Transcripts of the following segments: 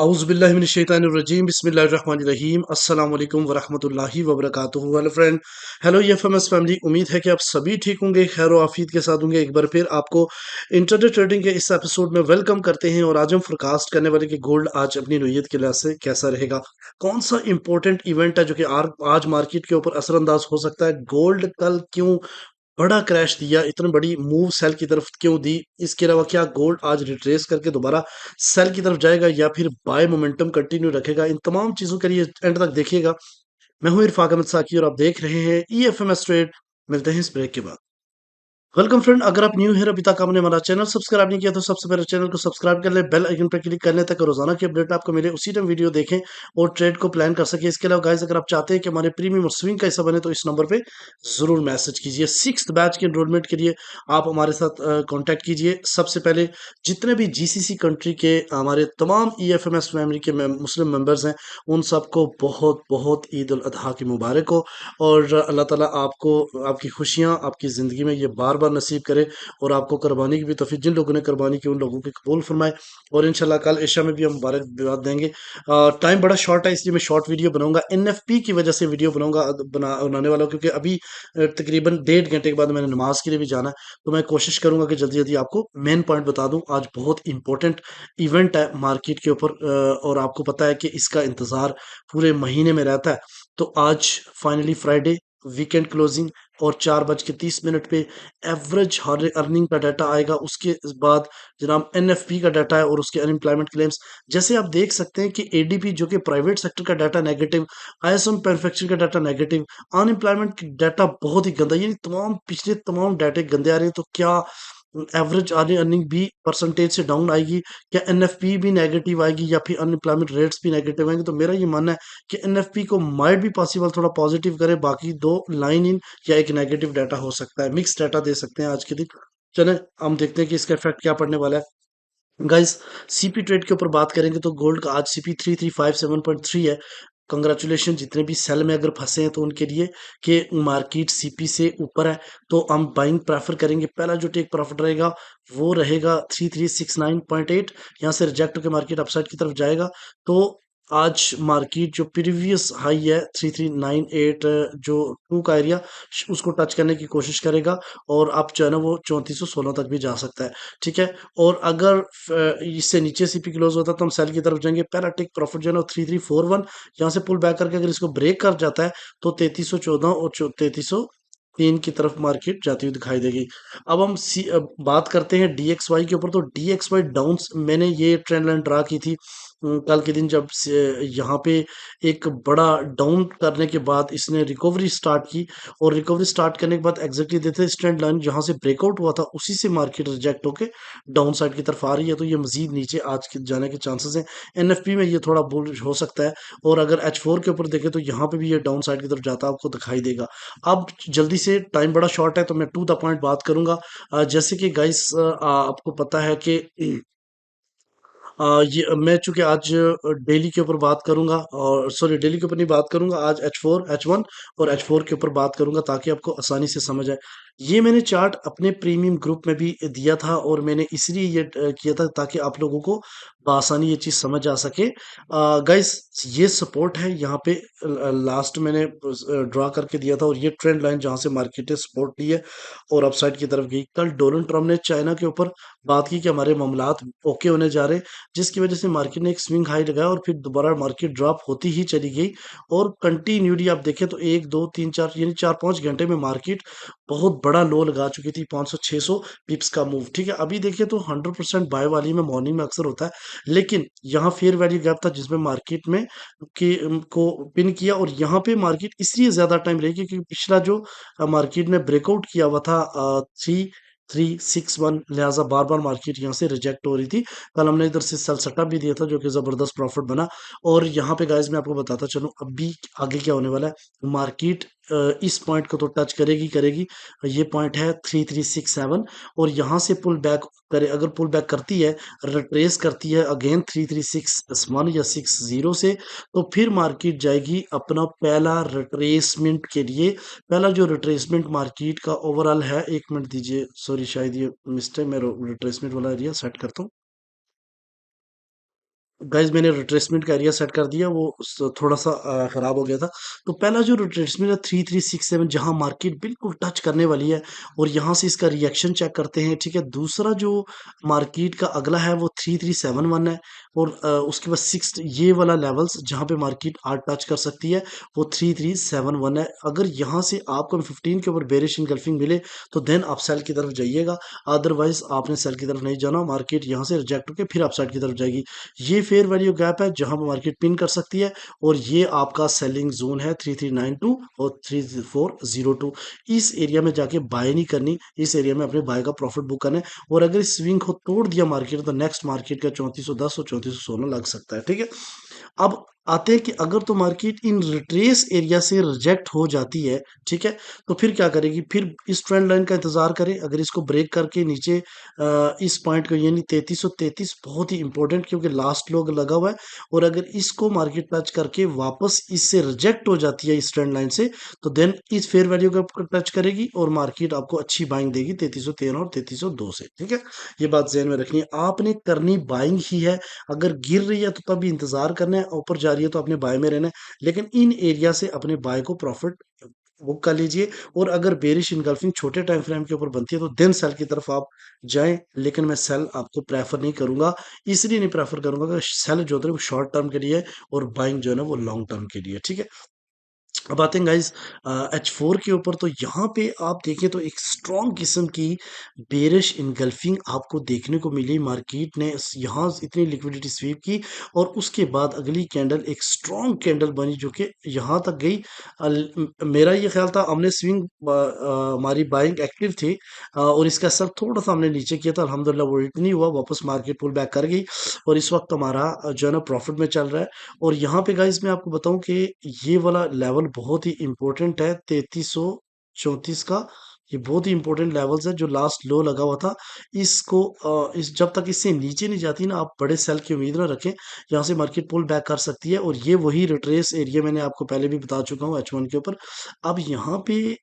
आउज़ुबिल्लाहिमिनश्शैतानिर्रजीम बिस्मिल्लाहिर्रहमानिर्रहीम अस्सलाम वालेकुम वरहमतुल्लाहि वबरकातुहू। Hello friend, hello FMS family. उम्मीद है कि आप सभी ठीक होंगे, खैर और आफियत के साथ होंगे। एक बार फिर आपको इंटरनेट ट्रेडिंग के इस एपिसोड में वेलकम करते हैं। और आज हम फोरकास्ट करने वाले कि गोल्ड आज अपनी नोयत के लिहाज से कैसा रहेगा, कौन सा इंपॉर्टेंट इवेंट है जो कि आज मार्केट के ऊपर असरअंदाज हो सकता है। गोल्ड कल क्यों बड़ा क्रैश दिया, इतनी बड़ी मूव सेल की तरफ क्यों दी, इसके अलावा क्या गोल्ड आज रिट्रेस करके दोबारा सेल की तरफ जाएगा या फिर बाय मोमेंटम कंटिन्यू रखेगा, इन तमाम चीजों के लिए एंड तक देखिएगा। मैं हूं इरफाक अहमद साकी और आप देख रहे हैं ईएफएमएस ट्रेड। मिलते हैं इस ब्रेक के बाद। वेलकम फ्रेंड, अगर आप न्यू है अभी तक आपने हमारा चैनल सब्सक्राइब नहीं किया तो सबसे पहले चैनल को सब्सक्राइब कर ले, बेल आइकन पर क्लिक करने तक रोजाना की अपडेट आपको मिले, उसी टाइम वीडियो देखें और ट्रेड को प्लान कर सके। इसके अलावा गाइस, अगर आप चाहते हैं कि हमारे प्रीमियम और स्विंग का हिस्सा बने तो इस नंबर पे जरूर मैसेज कीजिए। सिक्स बैच के एनरोलमेंट के लिए आप हमारे साथ कांटेक्ट कीजिए। सबसे पहले जितने भी जीसीसी कंट्री के हमारे तमाम ईएफएमएस फैमिली के मुस्लिम मेंबर्स हैं, उन सबको बहुत बहुत ईद उल अजहा की मुबारक हो। और अल्लाह ताला आपको आपकी खुशियाँ आपकी ज़िंदगी में ये बार बार नसीब करे और आपको कुर्बानी की भी तौफीक, जिन लोगों ने कुर्बानी की उन लोगों की कबूल फरमाए। और इंशाल्लाह कल इशा में भी हम मुबारकबाद देंगे। टाइम बड़ा शॉर्ट है इसलिए मैं शॉर्ट वीडियो बनाऊंगा, एनएफपी की वजह से वीडियो बनाने वाला हूं, क्योंकि अभी तकरीबन 1.5 घंटे के बाद मैंने नमाज के लिए भी जाना है। तो मैं कोशिश करूंगा कि जल्दी जल्दी आपको मेन पॉइंट बता दूं। आज बहुत इंपॉर्टेंट इवेंट है मार्केट के ऊपर, और आपको पता है कि इसका इंतज़ार पूरे महीने में रहता है। तो आज फाइनली फ्राइडे, वीकेंड क्लोजिंग, और 4:30 पे एवरेज हर अर्निंग का डाटा आएगा। उसके बाद जनाब एनएफपी का डाटा है और उसके अनएम्प्लॉयमेंट क्लेम्स। जैसे आप देख सकते हैं कि एडीपी जो कि प्राइवेट सेक्टर का डाटा नेगेटिव, आईएसएम मैन्युफैक्चरिंग का डाटा नेगेटिव, अनएम्प्लॉयमेंट डाटा बहुत ही गंदा, यानी तमाम पिछले तमाम डाटे गंदे आ रहे हैं। तो क्या एवरेज अर्निंग भी परसेंटेज से डाउन आएगी, क्या एनएफपी भी नेगेटिव आएगी, या फिर अनएम्प्लॉयमेंट रेट्स भी नेगेटिव आएंगे? तो मेरा ये मानना है कि एनएफपी को माइट भी पॉसिबल थोड़ा पॉजिटिव करे, बाकी दो लाइन इन या एक नेगेटिव डाटा हो सकता है, मिक्स डाटा दे सकते हैं आज के दिन। चलें हम देखते हैं कि इसका इफेक्ट क्या पड़ने वाला है। गाइस, सीपी ट्रेड के ऊपर बात करेंगे तो गोल्ड का आज सीपी 3357.3 है। कंग्रेचुलेशन जितने भी सेल में अगर फंसे हैं तो उनके लिए कि मार्केट सीपी से ऊपर है, तो हम बाइंग प्रेफर करेंगे। पहला जो टेक प्रॉफिट रहेगा वो रहेगा 3369.8। यहाँ से रिजेक्ट होकर मार्केट अपसाइड की तरफ जाएगा। तो आज मार्केट जो प्रीवियस हाई है 3398, जो टू का एरिया, उसको टच करने की कोशिश करेगा। और अब जो है ना वो 3416 तक भी जा सकता है। ठीक है। और अगर इससे नीचे सीपी क्लोज होता है तो हम सेल की तरफ जाएंगे। पहला टेक प्रॉफिट जो है ना 3341, यहाँ से पुल बैक करके अगर इसको ब्रेक कर जाता है तो 3314 और 3303 की तरफ मार्केट जाती हुई दिखाई देगी। अब बात करते हैं डीएक्सवाई के ऊपर। तो डीएक्सवाई डाउन, मैंने ये ट्रेंड लाइन ड्रा की थी कल के दिन, जब से यहाँ पे एक बड़ा डाउन करने के बाद इसने रिकवरी स्टार्ट की। और रिकवरी स्टार्ट करने के बाद एग्जैक्टली देते स्ट्रेंड लाइन जहां से ब्रेकआउट हुआ था उसी से मार्केट रिजेक्ट होके डाउन साइड की तरफ आ रही है। तो ये मजीद नीचे आज के जाने के चांसेस हैं। एनएफपी में ये थोड़ा बुलिश हो सकता है। और अगर एच4 के ऊपर देखें तो यहाँ पे भी ये डाउन साइड की तरफ जाता आपको दिखाई देगा। अब जल्दी से, टाइम बड़ा शॉर्ट है तो मैं टू द पॉइंट बात करूंगा। जैसे कि गाइस, आपको पता है कि ये मैं चूंकि आज डेली के ऊपर बात करूंगा, और सॉरी डेली के ऊपर नहीं बात करूंगा, आज H4 H1 और H4 के ऊपर बात करूंगा ताकि आपको आसानी से समझ आए। ये मैंने चार्ट अपने प्रीमियम ग्रुप में भी दिया था और मैंने इसलिए ये किया था ताकि आप लोगों को बआसानी ये चीज़ समझ आ सके। गाइस, ये सपोर्ट है यहाँ पे, लास्ट मैंने ड्रा करके दिया था, और ये ट्रेंड लाइन जहाँ से मार्केट ने सपोर्ट ली है और अपसाइड की तरफ गई। कल डोनाल्ड ट्रम्प ने चाइना के ऊपर बात की कि हमारे मामलात ओके होने जा रहे हैं, जिसकी वजह से मार्केट ने एक स्विंग हाई लगाया और फिर दोबारा मार्केट ड्रॉप होती ही चली गई। और कंटिन्यूटी आप देखें तो एक दो तीन चार, यानी 4-5 घंटे में मार्केट बहुत बड़ा लो लगा चुकी थी, 500-600 पिप्स का मूव। ठीक है, अभी देखिए तो 100% बाय वाली में मॉर्निंग में अक्सर होता है, लेकिन यहाँ फेयर वैल्यू गैप था जिसमें मार्केट में को पिन किया। और यहाँ पे मार्केट इसलिए ज्यादा टाइम रहेगी क्योंकि पिछला जो मार्केट ने ब्रेकआउट किया हुआ था 3361, लिहाजा बार बार मार्केट यहाँ से रिजेक्ट हो रही थी। कल हमने इधर से सेल सेटअप भी दिया था जो कि जबरदस्त प्रॉफिट बना। और यहाँ पे गाइस मैं आपको बताता चलूं अभी आगे क्या होने वाला है। मार्केट इस पॉइंट को तो टच करेगी करेगी, ये पॉइंट है 3367। और यहाँ से पुल बैक करे, अगर पुल बैक करती है, रिट्रेस करती है अगेन 3361 या 60 से, तो फिर मार्केट जाएगी अपना पहला रिट्रेसमेंट के लिए। पहला जो रिट्रेसमेंट मार्केट का ओवरऑल है, 1 मिनट दीजिए, सॉरी शायद ये मिस्टेक, मैं रिट्रेसमेंट वाला एरिया सेट करता हूँ। गाइस मैंने रिट्रेसमेंट का एरिया सेट कर दिया, वो थोड़ा सा खराब हो गया था। तो पहला जो रिट्रेसमेंट है 3367, जहां मार्केट बिल्कुल टच करने वाली है, और यहां से इसका रिएक्शन चेक करते हैं, ठीक है। दूसरा जो मार्केट का अगला है वो 3371 है, और उसके बाद सिक्स ये वाला लेवल्स जहां पे मार्केट आज टच कर सकती है वो 3371 है। अगर यहां से आपको 15 के ऊपर बेरिश इनगल्फिंग मिले तो देन आप सेल की तरफ जाइएगा, अदरवाइज आपने सेल की तरफ नहीं जाना। मार्केट यहां से रिजेक्ट होकर फिर अपसाइड की तरफ जाएगी। ये फेयर वैल्यू गैप है जहां पर मार्केट पिन कर सकती है, और ये आपका सेलिंग जोन है 3392 और 3402। इस एरिया में जाके बाय नहीं करनी, इस एरिया में अपने बाय का प्रॉफिट बुक करना है। और अगर इस स्विंग को तोड़ दिया मार्केट तो नेक्स्ट मार्केट का 3410 और 3416 लग सकता है, ठीक है। अब आते हैं कि अगर तो मार्केट इन रिट्रेस एरिया से रिजेक्ट हो जाती है, ठीक है, तो फिर क्या करेगी? फिर इस ट्रेंड लाइन का इंतजार करें। अगर इसको ब्रेक करके नीचे इस पॉइंट को, यानी 3333 बहुत ही इंपॉर्टेंट, क्योंकि लास्ट लो लगा हुआ है, और अगर इसको मार्केट टच करके वापस इससे रिजेक्ट हो जाती है इस ट्रेंड लाइन से, तो देन इस फेयर वैल्यू का टच करेगी और मार्केट आपको अच्छी बाइंग देगी 3313 और 3302 से, ठीक है। ये बात ध्यान में रखनी है, आपने करनी बाइंग ही है। अगर गिर रही है तो तभी इंतजार करना है, ऊपर जा रही है तो अपने बाय में रहना है, लेकिन इन एरिया से अपने बाय को प्रॉफिट बुक कर लीजिए। और अगर बेरिश इनगल्फिंग छोटे टाइम फ्रेम के ऊपर बनती है तो देन सेल की तरफ आप जाएं, लेकिन मैं सेल आपको प्रेफर नहीं करूंगा। इसलिए नहीं प्रेफर करूंगा कि सेल जो होता है वो शॉर्ट टर्म के लिए है, और बाइंग जो है ना वो लॉन्ग टर्म के लिए, ठीक है। अब आते हैं गाइस H4 के ऊपर। तो यहाँ पे आप देखें तो एक स्ट्रॉन्ग किस्म की बेरिश इनगल्फिंग आपको देखने को मिली। मार्केट ने यहाँ इतनी लिक्विडिटी स्वीप की, और उसके बाद अगली कैंडल एक स्ट्रॉन्ग कैंडल बनी जो कि यहाँ तक गई। मेरा ये ख्याल था हमने स्विंग हमारी बाइंग एक्टिव थी, और इसका असर थोड़ा सा हमने नीचे किया था। अल्हम्दुलिल्लाह वो रिटर्न नहीं हुआ, वापस मार्केट पुल बैक कर गई, और इस वक्त हमारा जो है ना प्रॉफिट में चल रहा है। और यहाँ पे गाइस मैं आपको बताऊं कि ये वाला लेवल बहुत ही इंपॉर्टेंट है, 3334 का। ये बहुत ही इंपॉर्टेंट लेवल्स है, जो लास्ट लो लगा हुआ था। इसको इस जब तक इससे नीचे नहीं जाती ना, आप बड़े सेल की उम्मीद ना रखें। यहाँ से मार्केट पुल बैक कर सकती है, और ये वही रिट्रेस एरिया मैंने आपको पहले भी बता चुका हूँ H1 के ऊपर। अब यहाँ पे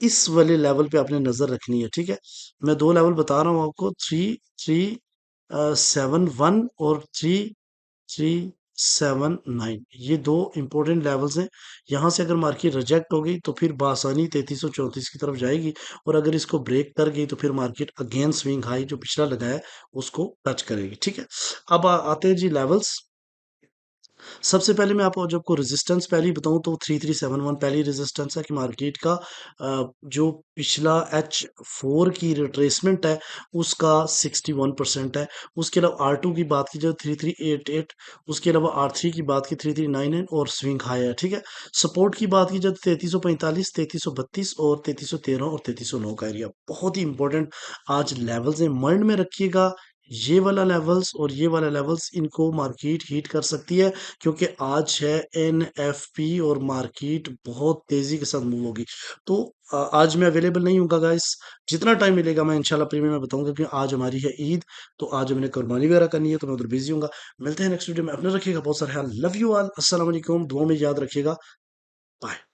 इस वाले लेवल पे आपने नजर रखनी है, ठीक है। मैं दो लेवल बता रहा हूँ आपको, 3371 और 3379। ये दो इंपॉर्टेंट लेवल्स हैं। यहाँ से अगर मार्केट रिजेक्ट हो गई तो फिर बासानी 3334 की तरफ जाएगी, और अगर इसको ब्रेक कर गई तो फिर मार्केट अगेन स्विंग हाई जो पिछला लगाया है उसको टच करेगी, ठीक है। अब आते हैं जी लेवल्स। सबसे पहले मैं आपको जब को रेजिस्टेंस पहले बताऊं तो 3371 पहली रेजिस्टेंस है कि मार्केट का जो पिछला H4 की रिट्रेसमेंट है उसका 61% है। उसके अलावा R2 की बात की जाए 3388, उसके अलावा R3 की बात की 3399 और स्विंग हाई है, ठीक है। सपोर्ट की बात की जाए 3345, 3332 और 3313 और 3309 का एरिया बहुत ही इंपॉर्टेंट आज लेवल्स हैं, माइंड में रखिएगा। ये वाला लेवल्स और ये वाला लेवल्स, इनको मार्केट हीट कर सकती है, क्योंकि आज है NFP और मार्केट बहुत तेजी के साथ मूव होगी। तो आज मैं अवेलेबल नहीं हूँ गाइस, जितना टाइम मिलेगा मैं इंशाल्लाह प्रीमियम में बताऊंगा, क्योंकि आज हमारी है ईद, तो आज मैंने कुर्बानी वगैरह करनी है, तो मैं उधर बिजी हूँ। मिलते हैं नेक्स्ट वीडियो में, अपना रखिएगा बहुत सारा ख्याल। लव यू ऑल, अस्सलाम वालेकुम, दुआ में याद रखिएगा। बाय।